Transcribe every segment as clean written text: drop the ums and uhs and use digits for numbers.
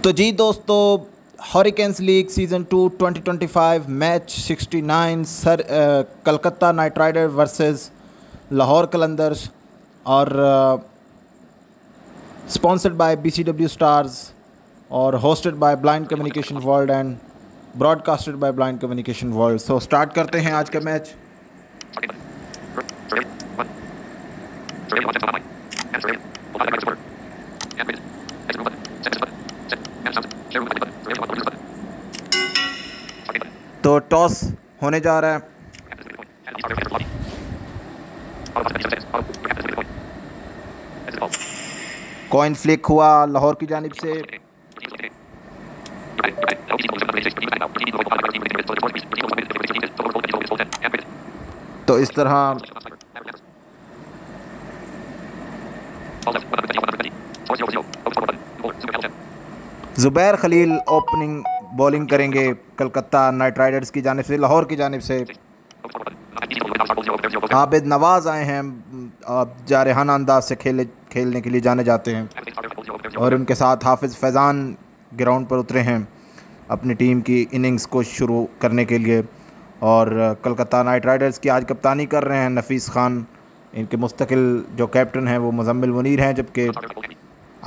तो जी दोस्तों, hurricanes league season 2 2025 match 69 Calcutta knight rider versus Lahore Qalandars और स्पॉन्सर्ड बाय BCW स्टार्स और hosted by blind communication world and broadcasted by blind communication world. So start करते हैं आज का मैच। तो टॉस होने जा रहा है। कॉइन फ्लिक हुआ लाहौर की जानिब से। तो इस तरह ज़ुबैर खलील ओपनिंग बॉलिंग करेंगे कलकत्ता नाइट राइडर्स की जानिब से। लाहौर की जानिब से आबिद नवाज़ आए हैं, जारहाना अंदाज से खेलने के लिए जाने जाते हैं और उनके साथ हाफिज़ फैज़ान ग्राउंड पर उतरे हैं अपनी टीम की इनिंग्स को शुरू करने के लिए। और कलकत्ता नाइट राइडर्स की आज कप्तानी कर रहे हैं नफ़ीस खान। इनके मुस्तकिल जो कैप्टन हैं वो मुज़म्मिल मुनीर हैं, जबकि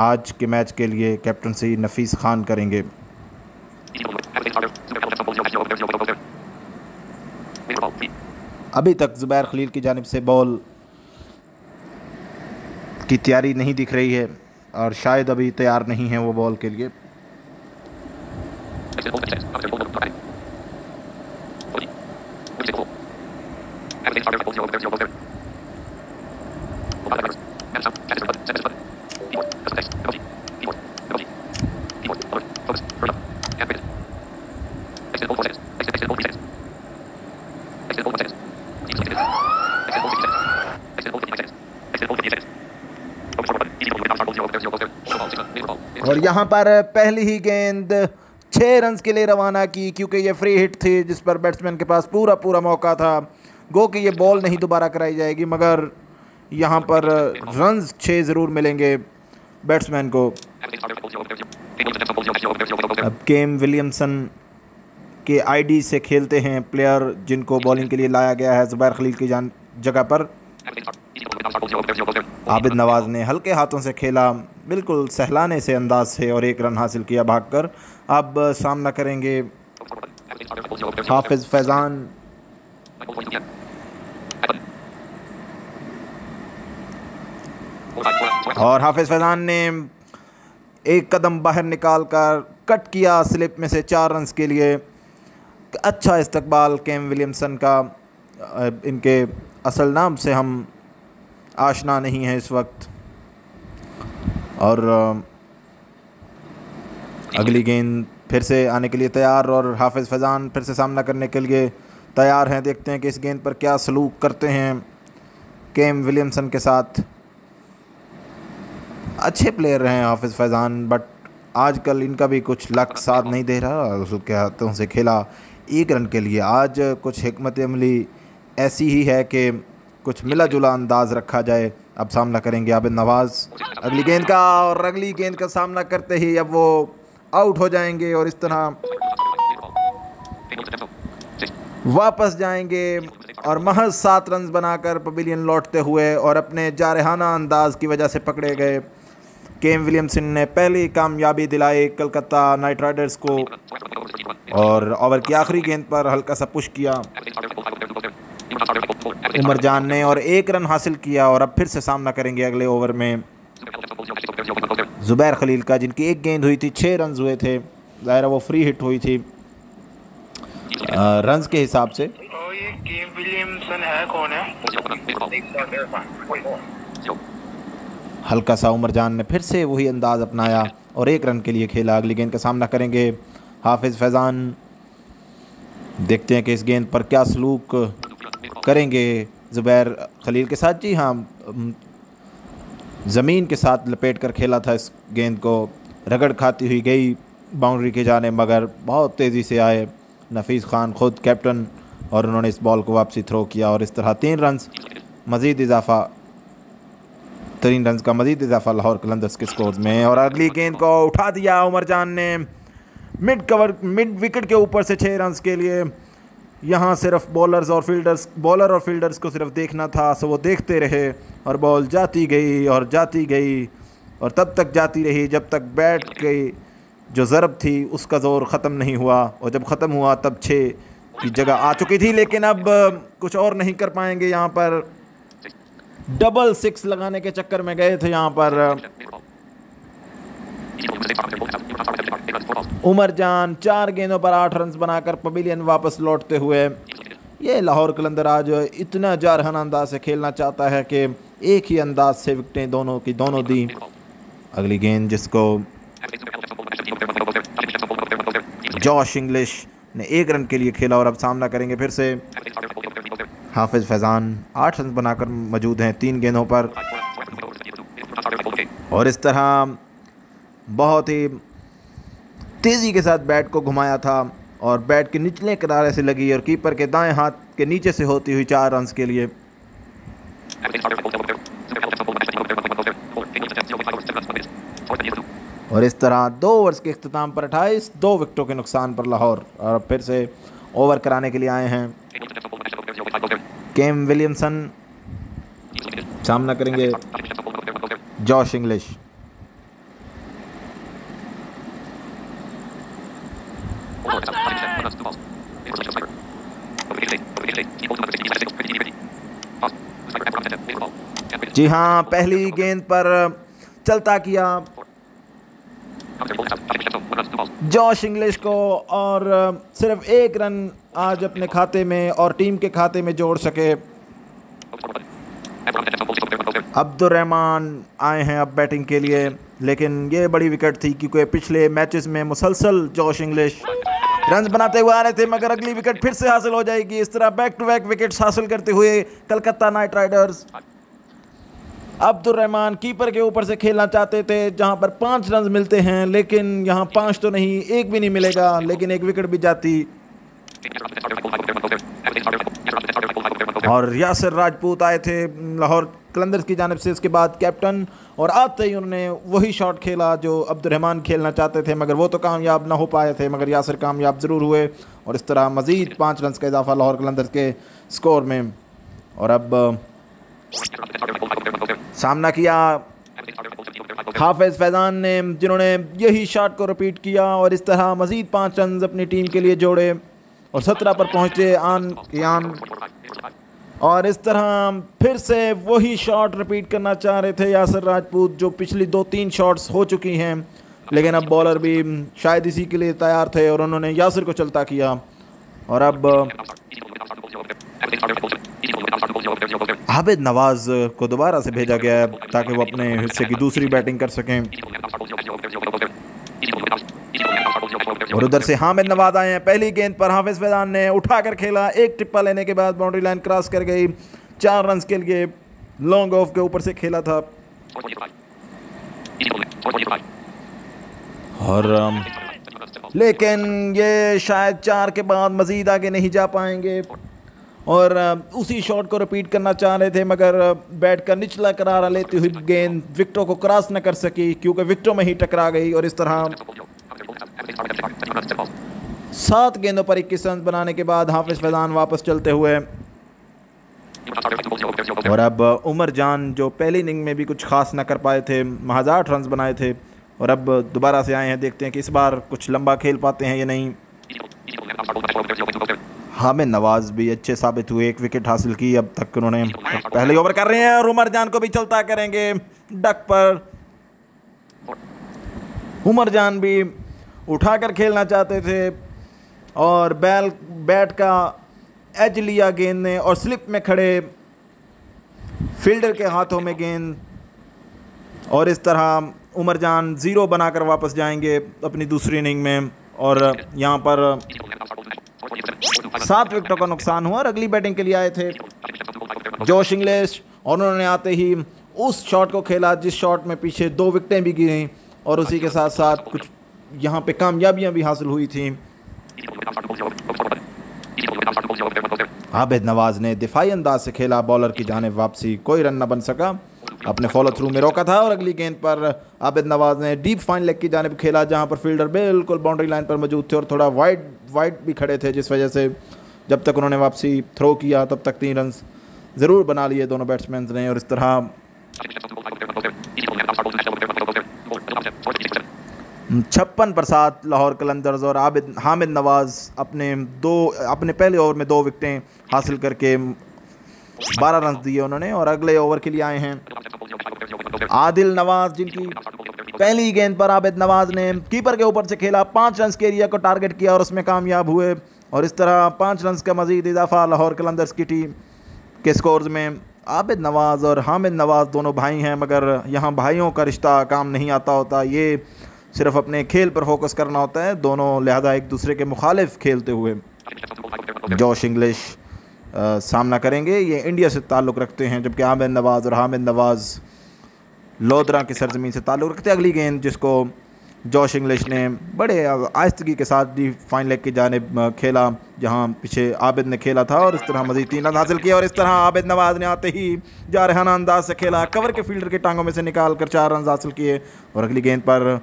आज के मैच के लिए कैप्टनसी नफ़ीस खान करेंगे। अभी तक ज़ुबैर खलील की जानिब से बॉल की तैयारी नहीं दिख रही है और शायद अभी तैयार नहीं है वो बॉल के लिए। और यहाँ पर पहली ही गेंद 6 रन्स के लिए रवाना की, क्योंकि ये फ्री हिट थी जिस पर बैट्समैन के पास पूरा मौका था। गो कि ये बॉल नहीं दोबारा कराई जाएगी, मगर यहाँ पर रन्स 6 ज़रूर मिलेंगे बैट्समैन को। अब केम विलियमसन के आईडी से खेलते हैं प्लेयर जिनको बॉलिंग के लिए लाया गया है ज़ुबैर खलील की जगह पर। आबिद नवाज़ ने हल्के हाथों से खेला, बिल्कुल सहलाने से अंदाज से, और 1 रन हासिल किया भागकर। अब सामना करेंगे हाफिज़ फैज़ान। और हाफिज़ फैज़ान ने 1 कदम बाहर निकाल कर कट किया स्लिप में से 4 रन्स के लिए। अच्छा इस्तकबाल केम विलियमसन का। इनके असल नाम से हम आशना नहीं है इस वक्त। और अगली गेंद फिर से आने के लिए तैयार और हाफिज़ फैज़ान फिर से सामना करने के लिए तैयार हैं। देखते हैं कि इस गेंद पर क्या सलूक करते हैं केम विलियमसन के साथ। अच्छे प्लेयर रहे हैं हाफिज़ फैज़ान, बट आजकल इनका भी कुछ लक साथ नहीं दे रहा। उसके हाथों से खेला 1 रन के लिए। आज कुछ हिकमत अमली ऐसी ही है कि कुछ मिला जुला अंदाज रखा जाए। अब सामना करेंगे आबिद नवाज़ अगली गेंद का, और अगली गेंद का सामना करते ही अब वो आउट हो जाएंगे और इस तरह वापस जाएंगे और महज 7 रन बनाकर पवेलियन लौटते हुए और अपने जारहाना अंदाज की वजह से पकड़े गए। केम विलियमसन ने पहली कामयाबी दिलाई कलकत्ता नाइट राइडर्स को और ओवर की आखिरी गेंद पर हल्का सा पुश किया उमर जान ने और 1 रन हासिल किया। और अब फिर से सामना करेंगे अगले ओवर में ज़ुबैर खलील का, जिनकी 1 गेंद हुई थी, 6 रन हुए थे। ज़ाहिर वो फ्री हिट हुई थी रन्स के हिसाब से। ये केम विलियमसन है, कौन है? हल्का सा उमर जान ने फिर से वही अंदाज अपनाया और 1 रन के लिए खेला। अगली गेंद का सामना करेंगे हाफिज़ फैज़ान। देखते हैं कि इस गेंद पर क्या सलूक करेंगे ज़ुबैर खलील के साथ। जी हाँ, ज़मीन के साथ लपेट कर खेला था इस गेंद को। रगड़ खाती हुई गई बाउंड्री के जाने, मगर बहुत तेज़ी से आए नफ़ीस खान ख़ुद कैप्टन और उन्होंने इस बॉल को वापसी थ्रो किया और इस तरह 3 रन मज़ीद इजाफ़ा बेहतरीन रन का मजीद इजाफा लाहौर कलंदर्स के स्कोर में। और अगली गेंद को उठा दिया उमरजान ने मिड विकेट के ऊपर से 6 रन के लिए। यहाँ सिर्फ बॉलर और फील्डर्स को सिर्फ देखना था, सो वो देखते रहे और बॉल जाती गई और तब तक जाती रही जब तक बैट की जो ज़रब थी उसका ज़ोर ख़त्म नहीं हुआ। और जब ख़त्म हुआ तब 6 की जगह आ चुकी थी, लेकिन अब कुछ और नहीं कर पाएंगे। यहाँ पर डबल 6 लगाने के चक्कर में गए थे यहाँ पर उमरजान। 4 गेंदों पर 8 रन बनाकर पवेलियन वापस लौटते हुए। ये लाहौर कलंदर आज इतना जारहाना अंदाज से खेलना चाहता है कि एक ही अंदाज से विकेटें दोनों की दोनों दी। अगली गेंद जिसको जॉश इंग्लिश ने 1 रन के लिए खेला और अब सामना करेंगे फिर से हाफिज फैज़ान। 8 रन बनाकर मौजूद हैं 3 गेंदों पर। और इस तरह बहुत ही तेज़ी के साथ बैट को घुमाया था और बैट के निचले किनारे से लगी और कीपर के दाएं हाथ के नीचे से होती हुई 4 रन के लिए। और इस तरह 2 ओवर्स के इख्तिताम पर 2 विकेटों के नुकसान पर लाहौर और फिर से ओवर कराने के लिए आए हैं केम विलियमसन। सामना करेंगे जॉश इंग्लिश। जी हाँ, पहली गेंद पर चलता किया जॉश इंग्लिश को और सिर्फ 1 रन आज अपने खाते में और टीम के खाते में जोड़ सके। अब्दुर्रहमान आए हैं अब बैटिंग के लिए, लेकिन ये बड़ी विकेट थी क्योंकि पिछले मैचेस में मुसलसल जॉश इंग्लिश रन बनाते हुए आ रहे थे, मगर अगली विकेट फिर से हासिल हो जाएगी। इस तरह बैक टू बैक विकेट्स हासिल करते हुए Calcutta night Riders. Abdurrahman keeper के ऊपर से खेलना चाहते थे जहां पर 5 रन मिलते हैं, लेकिन यहां 5 तो नहीं 1 भी नहीं मिलेगा, लेकिन 1 विकेट भी जाती। और यासिर राजपूत आए थे लाहौर कलंदर्स की जानिब से इसके बाद कैप्टन, और आते ही उन्होंने वही शॉट खेला जो अब्दुर्रहमान खेलना चाहते थे, मगर वो तो कामयाब ना हो पाए थे, मगर यासिर कामयाब ज़रूर हुए। और इस तरह मज़ीद 5 रन का इजाफा लाहौर कलंदर्स के स्कोर में। और अब सामना किया हाफिज फैज़ान ने, जिन्होंने यही शॉट को रिपीट किया और इस तरह मज़ीद 5 रन अपनी टीम के लिए जोड़े और 17 पर पहुँचे आन। और इस तरह फिर से वही शॉट रिपीट करना चाह रहे थे यासिर राजपूत, जो पिछली 2-3 शॉट्स हो चुकी हैं, लेकिन अब बॉलर भी शायद इसी के लिए तैयार थे और उन्होंने यासिर को चलता किया। और अब आबिद नवाज को दोबारा से भेजा गया है ताकि वो अपने हिस्से की दूसरी बैटिंग कर सकें। और उधर से हामिद नवाज आए हैं। पहली गेंद पर हाफिज फैज़ान ने उठाकर खेला, 1 टिप्पा लेने के बाद बाउंड्री लाइन क्रॉस कर गई। 4 रन के लिए लॉन्ग ऑफ के ऊपर से खेला था। और लेकिन ये शायद 4 के बाद मज़ीद आगे नहीं जा पाएंगे और उसी शॉट को रिपीट करना चाह रहे थे, मगर बैट का निचला किनारा लेती हुई गेंद विकेटों को क्रॉस न कर सकी क्योंकि विकेटों में ही टकरा गई। और इस तरह 7 गेंदों पर 21 रन बनाने के बाद हाफिज फैज़ान वापस चलते हुए। और अब उमरजान जो पहली इनिंग में भी कुछ खास न कर पाए थे, महज 8 रन बनाए थे, और अब दोबारा से आए हैं। देखते हैं कि इस बार कुछ लंबा खेल पाते हैं या नहीं। हामिद नवाज भी अच्छे साबित हुए, 1 विकेट हासिल की अब तक उन्होंने। पहले ओवर कर रहे हैं और उमरजान को भी चलता करेंगे डक पर। उमरजान भी उठाकर खेलना चाहते थे और बैट का एज लिया गेंद ने और स्लिप में खड़े फील्डर के हाथों में गेंद। और इस तरह उमरजान 0 बनाकर वापस जाएंगे अपनी दूसरी इनिंग में। और यहाँ पर 7 विकेटों का नुकसान हुआ और अगली बैटिंग के लिए आए थे जॉश इंग्लिश, और उन्होंने आते ही उस शॉट को खेला जिस शॉट में पीछे 2 विकेटें भी गिरी और उसी के साथ साथ कुछ यहाँ पे कामयाबियाँ भी हासिल हुई थी। आबिद नवाज ने दिफाई अंदाज से खेला, बॉलर की जानिब वापसी, कोई रन न बन सका। अपने फॉलो थ्रू में रोका था और अगली गेंद पर आबिद नवाज ने डीप फाइन लेग की जानिब खेला, जहां पर फील्डर बिल्कुल बाउंड्री लाइन पर मौजूद थे और थोड़ा वाइड भी खड़े थे, जिस वजह से जब तक उन्होंने वापसी थ्रो किया तब तक 3 रन ज़रूर बना लिए दोनों बैट्समैन ने। और इस तरह 56 पर 7 लाहौर कलंदर्स और हामिद नवाज अपने पहले ओवर में 2 विकेटें हासिल करके 12 रन दिए उन्होंने और अगले ओवर के लिए आए हैं आदिल नवाज, जिनकी पहली गेंद पर आबिद नवाज ने कीपर के ऊपर से खेला, 5 रन के एरिया को टारगेट किया और उसमें कामयाब हुए और इस तरह 5 रन का मजीद इजाफा लाहौर कलंदर्स की टीम के स्कोर्स में। आबिद नवाज और हामिद नवाज दोनों भाई हैं, मगर यहाँ भाइयों का रिश्ता काम नहीं आता होता, ये सिर्फ अपने खेल पर फोकस करना होता है दोनों, लिहाजा एक दूसरे के मुखालिफ खेलते हुए जोश इंग्लिश सामना करेंगे। ये इंडिया से ताल्लुक़ रखते हैं, जबकि आबिद नवाज और हामिद नवाज लोधरा की सरजमीन से ताल्लुक़ रखते हैं। अगली गेंद जिसको जोश इंग्लिश ने बड़े आहिस्तगी के साथ डी फाइन लेग की जानिब खेला, जहां पीछे आबिद ने खेला था और इस तरह मज़ीद 3 रन हासिल किए और इस तरह आबिद नवाज ने आते ही जारहाना अंदाज से खेला, कवर के फील्डर के टांगों में से निकाल कर 4 रन हासिल किए और अगली गेंद पर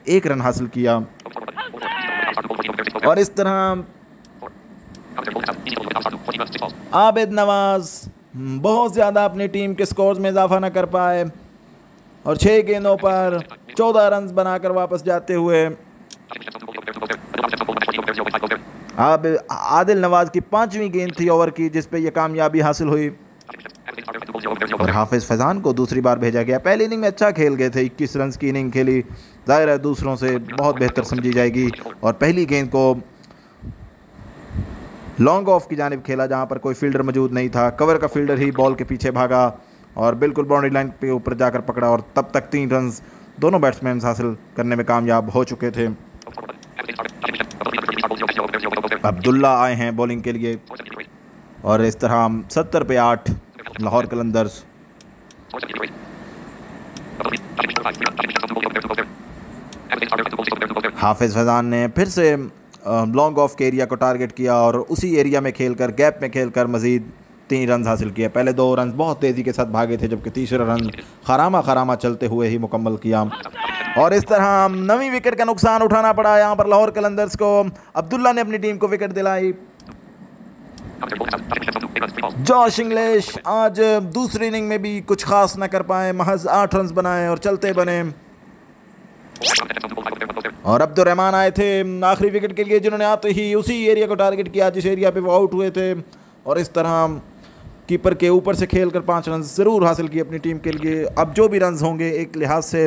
1 रन हासिल किया और इस तरह आबिद नवाज बहुत ज़्यादा अपनी टीम के स्कोर्स में इजाफा न कर पाए और 6 गेंदों पर 14 रन बनाकर वापस जाते हुए अब आदिल नवाज की 5वीं गेंद थी ओवर की, जिस पे ये कामयाबी हासिल हुई और हाफिज़ फैज़ान को दूसरी बार भेजा गया। पहली इनिंग में अच्छा खेल गए थे, 21 रन की इनिंग खेली, जाहिर है दूसरों से बहुत बेहतर समझी जाएगी और पहली गेंद को लॉन्ग ऑफ की जानिब खेला, जहां पर कोई फील्डर मौजूद नहीं था, कवर का फील्डर ही बॉल के पीछे भागा और बिल्कुल बाउंड्री लाइन के ऊपर जाकर पकड़ा और तब तक 3 रन दोनों बैट्समैन हासिल करने में कामयाब हो चुके थे। अब्दुल्ला आए हैं बॉलिंग के लिए और इस तरह 70 पे 8 लाहौर कलंदर्स। हाफिज़ फैज़ान ने फिर से लॉन्ग ऑफ के एरिया को टारगेट किया और उसी एरिया में खेलकर गैप में खेलकर मज़ीद 3 रन हासिल किया। पहले 2 रन बहुत तेज़ी के साथ भागे थे, जबकि तीसरा रन खरामा चलते हुए ही मुकम्मल किया और इस तरह 9वीं विकेट का नुकसान उठाना पड़ा यहाँ पर लाहौर कलंदर्स को। अब्दुल्ला ने अपनी टीम को विकेट दिलाई। जोश इंग्लिश आज दूसरी इनिंग में भी कुछ खास न कर पाए, महज 8 रन बनाए और चलते बने और अब्दुर्रहमान आए थे आखिरी विकेट के लिए, जिन्होंने आते ही उसी एरिया को टारगेट किया जिस एरिया पे वो आउट हुए थे और इस तरह कीपर के ऊपर से खेलकर 5 रन ज़रूर हासिल किए अपनी टीम के लिए। अब जो भी रन होंगे एक लिहाज से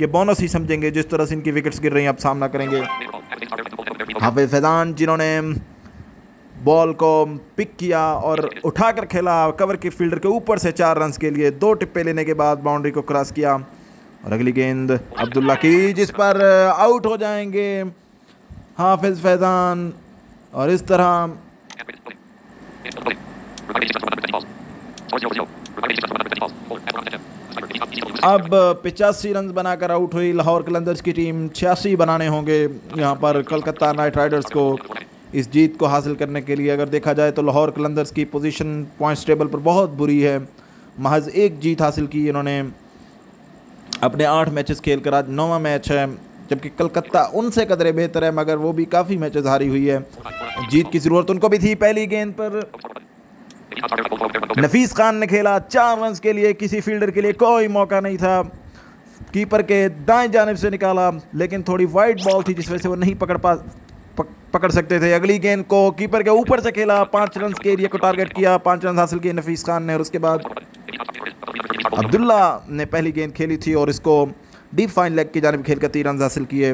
ये बोनस ही समझेंगे, जिस तरह से इनकी विकेट्स गिर रही हैं अब सामना करेंगे। हाफिज़ फैज़ान जिन्होंने बॉल को पिक किया और उठाकर खेला, कवर के फील्डर के ऊपर से 4 रन के लिए 2 टिप्पे लेने के बाद बाउंड्री को क्रॉस किया और अगली गेंद अब्दुल्ला की, जिस पर आउट हो जाएंगे हाफिज़ फैज़ान और इस तरह अब 85 रन बनाकर आउट हुई लाहौर कलंदर्स की टीम। 86 बनाने होंगे यहाँ पर कलकत्ता नाइट राइडर्स को इस जीत को हासिल करने के लिए। अगर देखा जाए तो लाहौर कलंदर्स की पोजीशन पॉइंट्स टेबल पर बहुत बुरी है, महज 1 जीत हासिल की इन्होंने अपने 8 मैचेस खेलकर, आज 9वां मैच है, जबकि कलकत्ता उनसे कदरे बेहतर है मगर वो भी काफ़ी मैचेस हारी हुई है। जीत की ज़रूरत उनको भी थी। पहली गेंद पर नफीस खान ने खेला 4 रन के लिए, किसी फील्डर के लिए कोई मौका नहीं था, कीपर के दाएं जानिब से निकाला लेकिन थोड़ी वाइड बॉल थी जिस वजह से वो नहीं पकड़ सकते थे। अगली गेंद को कीपर के ऊपर से खेला, 5 रन के एरिया को टारगेट किया, 5 रन हासिल किए नफीस खान ने और उसके बाद अब्दुल्ला ने पहली गेंद खेली थी और इसको डीप फाइन लेग की जानिब खेलकर 3 रन हासिल किए।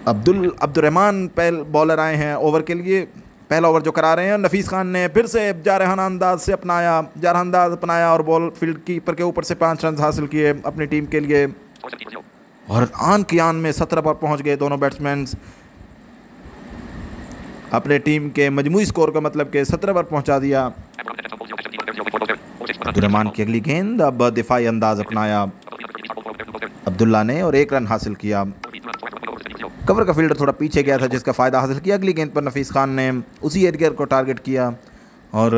अब्दुर्रहमान पहले बॉलर आए हैं ओवर के लिए, पहला ओवर जो करा रहे हैं। नफीस खान ने फिर से जारहाना अंदाज अपनाया और बॉल फील्ड कीपर के ऊपर से 5 रन हासिल किए अपनी टीम के लिए और आन की आन में 17 पर पहुंच गए दोनों बैट्समैन। अपने टीम के मजमूई स्कोर का मतलब के 17 पर पहुंचा दिया। अब्दुर्रहमान की अगली गेंद, अब दिफाई अंदाज अपनाया अब्दुल्ला ने और 1 रन हासिल किया। कवर का फील्डर थोड़ा पीछे गया था जिसका फ़ायदा हासिल किया। अगली गेंद पर नफीस खान ने उसी एरिया को टारगेट किया और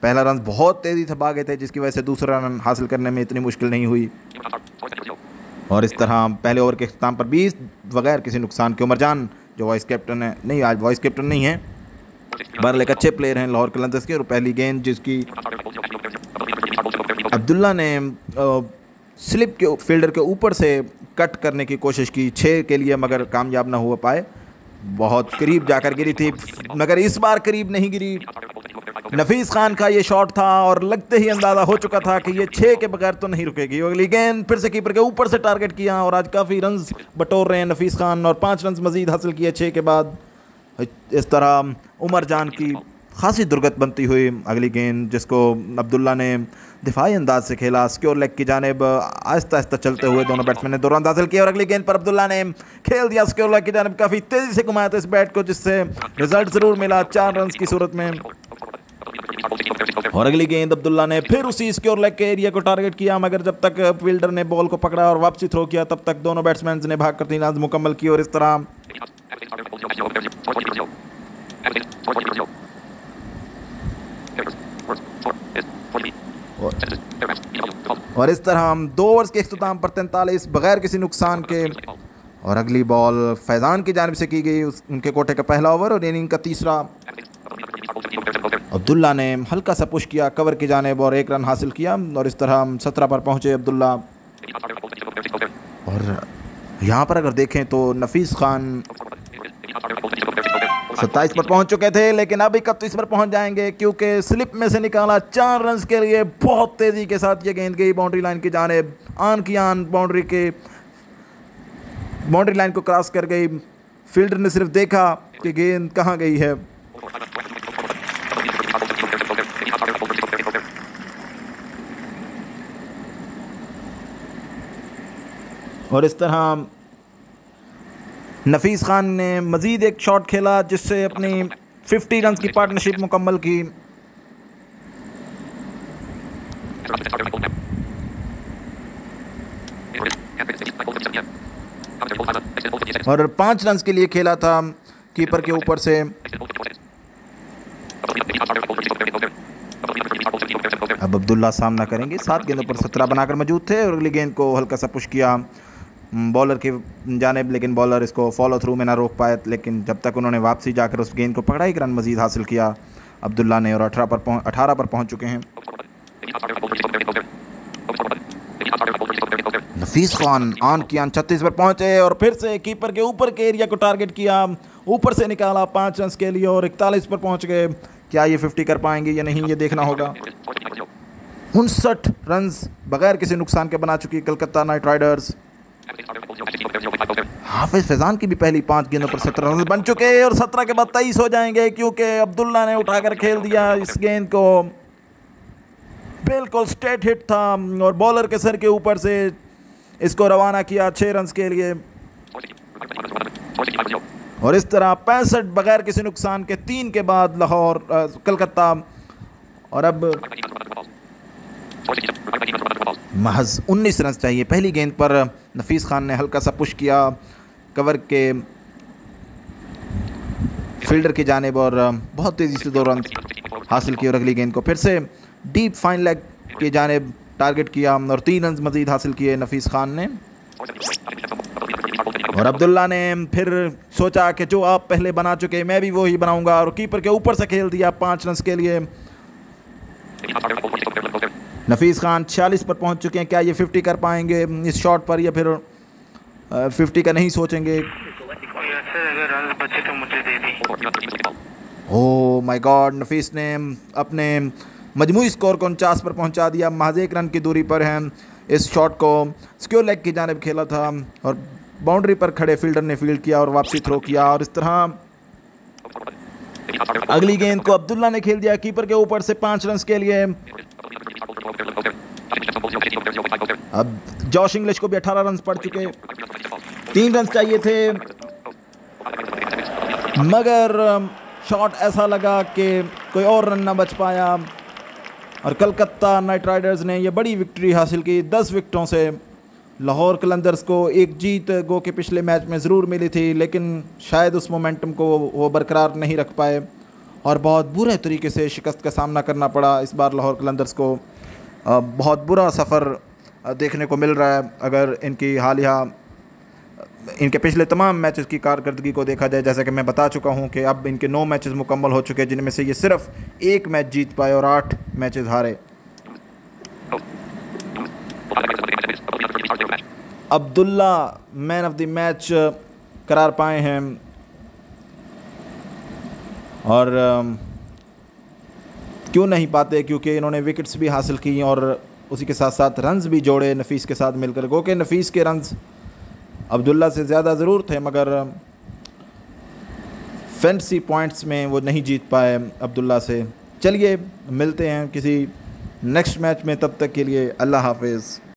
पहला रन बहुत तेज़ी से भागे थे, जिसकी वजह से दूसरा रन हासिल करने में इतनी मुश्किल नहीं हुई। और इस तरह पहले ओवर के अख्ताम पर 20 बगैर किसी नुकसान के उमरजान, जो वाइस कैप्टन है, नहीं आज वाइस कैप्टन नहीं है, बहरहाल एक अच्छे प्लेयर हैं लाहौर कलंदर्स के, और पहली गेंद जिसकी अब्दुल्ला ने स्लिप के फील्डर के ऊपर से कट करने की कोशिश की 6 के लिए, मगर कामयाब ना हो पाए। बहुत करीब जाकर गिरी थी, मगर इस बार करीब नहीं गिरी। नफीस खान का ये शॉट था और लगते ही अंदाज़ा हो चुका था कि ये 6 के बगैर तो नहीं रुकेगी। अगली गेंद फिर से कीपर के ऊपर से टारगेट किया और आज काफ़ी रन्स बटोर रहे हैं नफीस खान, और 5 रन मजीद हासिल किए 6 के बाद। इस तरह उमर जान की खासी दुर्गत बनती हुई अगली गेंद, जिसको अब्दुल्ला ने दिफाई अंदाज से खेला, सिक्योर लेग की जानिब आहिस्ता आहिस्ता चलते हुए दोनों बैट्समैन ने 2 रन हासिल किए। और अगली गेंद पर अब्दुल्ला ने खेल दिया सिक्योर लेग की जानिब, काफ़ी तेज़ी से घुमाया था इस बैट को, जिससे रिजल्ट ज़रूर मिला 4 रन की सूरत में। और अगली गेंद अब्दुल्ला ने फिर उसी सिक्योर लेग के एरिया को टारगेट किया, मगर जब तक फील्डर ने बॉल को पकड़ा और वापसी थ्रो किया, तब तक दोनों बैट्समैन ने भाग कर 3 रन मुकम्मल की। और इस तरह हम 2 ओवर्स के इख्तिताम पर 43 बगैर किसी नुकसान के। और अगली बॉल फैज़ान की जानिब से की गई, उनके कोटे का पहला ओवर और इनिंग का तीसरा। अब्दुल्ला ने हल्का सा पुश किया कवर की जानिब और 1 रन हासिल किया, और इस तरह हम 17 पर पहुंचे अब्दुल्ला। और यहाँ पर अगर देखें तो नफीस खान 27 पर पहुंच चुके थे, लेकिन अब 31 पर पहुंच जाएंगे, क्योंकि स्लिप में से निकाला 4 रन के लिए बहुत तेज़ी के साथ ये गेंद गई बाउंड्री लाइन की जानिब। आन की आन बाउंड्री लाइन को क्रॉस कर गई। फील्डर ने सिर्फ देखा कि गेंद कहाँ गई है। और इस तरह नफीस खान ने मज़ीद एक शॉट खेला, जिससे अपनी 50 रन की पार्टनरशिप मुकम्मल की। और 5 रन के लिए खेला था कीपर के ऊपर से। अब अब्दुल्ला सामना करेंगे, 7 गेंदों पर 17 बनाकर मौजूद थे, और अगली गेंद को हल्का सा पुश किया बॉलर की जानिब, लेकिन बॉलर इसको फॉलो थ्रू में ना रोक पाए। लेकिन जब तक उन्होंने वापसी जाकर उस गेंद को पकड़ा, 1 रन मजीद हासिल किया अब्दुल्ला ने, और 18 पर पहुंच चुके हैं। नफीस खान आन की आन 36 पर पहुंचे और फिर से कीपर के ऊपर के एरिया को टारगेट किया, ऊपर से निकाला 5 रन के लिए और 41 पर पहुंच गए। क्या ये 50 कर पाएंगे या नहीं, ये देखना होगा। 59 रन बगैर किसी नुकसान के बना चुकी कलकत्ता नाइट राइडर्स। हाफिज फैजान की भी पहली 5 गेंदों पर 17 रन बन चुके हैं, और 17 के बाद 23 हो जाएंगे, क्योंकि अब्दुल्ला ने उठाकर खेल दिया इस गेंद को। बिल्कुल स्ट्रेट हिट था और बॉलर के सर के ऊपर से इसको रवाना किया 6 रन के लिए। और इस तरह 65 बगैर किसी नुकसान के 3 के बाद लाहौर कलकत्ता। और अब महज 19 रन चाहिए। पहली गेंद पर नफीस खान ने हल्का सा पुश किया कवर के फील्डर की जानिब और बहुत तेज़ी से 2 रन हासिल किए। और अगली गेंद को फिर से डीप फाइन लेग की जानिब टारगेट किया और 3 रन मजीद हासिल किए नफीस खान ने। और अब्दुल्ला ने फिर सोचा कि जो आप पहले बना चुके मैं भी वही बनाऊंगा, और कीपर के ऊपर से खेल दिया 5 रन के लिए। नफीस खान 46 पर पहुंच चुके हैं। क्या ये 50 कर पाएंगे इस शॉट पर, या फिर 50 का नहीं सोचेंगे? ओह माय गॉड, नफीस ने अपने मजमूई स्कोर को 49 पर पहुंचा दिया। महज 1 रन की दूरी पर हैं। इस शॉट को सिक्योर लेग की जानिब खेला था और बाउंड्री पर खड़े फील्डर ने फील्ड किया और वापसी थ्रो किया। और इस तरह अगली गेंद को अब्दुल्ला ने खेल दिया कीपर के ऊपर से 5 रन के लिए। अब जॉश इंग्लिश को भी 18 रन पड़ चुके, 3 रन चाहिए थे, मगर शॉट ऐसा लगा कि कोई और रन ना बच पाया और कलकत्ता नाइट राइडर्स ने यह बड़ी विक्ट्री हासिल की 10 विकेटों से। लाहौर कलंदर्स को एक जीत गो के पिछले मैच में ज़रूर मिली थी, लेकिन शायद उस मोमेंटम को वो बरकरार नहीं रख पाए और बहुत बुरे तरीके से शिकस्त का सामना करना पड़ा इस बार लाहौर कलंदर्स को। बहुत बुरा सफ़र देखने को मिल रहा है अगर इनकी हालिया इनके पिछले तमाम मैचेस की कारकर्दगी को देखा जाए। जैसा कि मैं बता चुका हूं कि अब इनके 9 मैचेस मुकम्मल हो चुके हैं, जिनमें से ये सिर्फ 1 मैच जीत पाए और 8 मैचेस हारे। Abdullah man of the match करार पाए हैं और क्यों नहीं पाते, क्योंकि इन्होंने विकेट्स भी हासिल की और उसी के साथ साथ रन्स भी जोड़े नफीस के साथ मिलकर। गो के नफीस के रन्स अब्दुल्ला से ज़्यादा ज़रूर थे, मगर फैंटेसी पॉइंट्स में वो नहीं जीत पाए अब्दुल्ला से। चलिए मिलते हैं किसी नेक्स्ट मैच में, तब तक के लिए अल्लाह हाफिज़।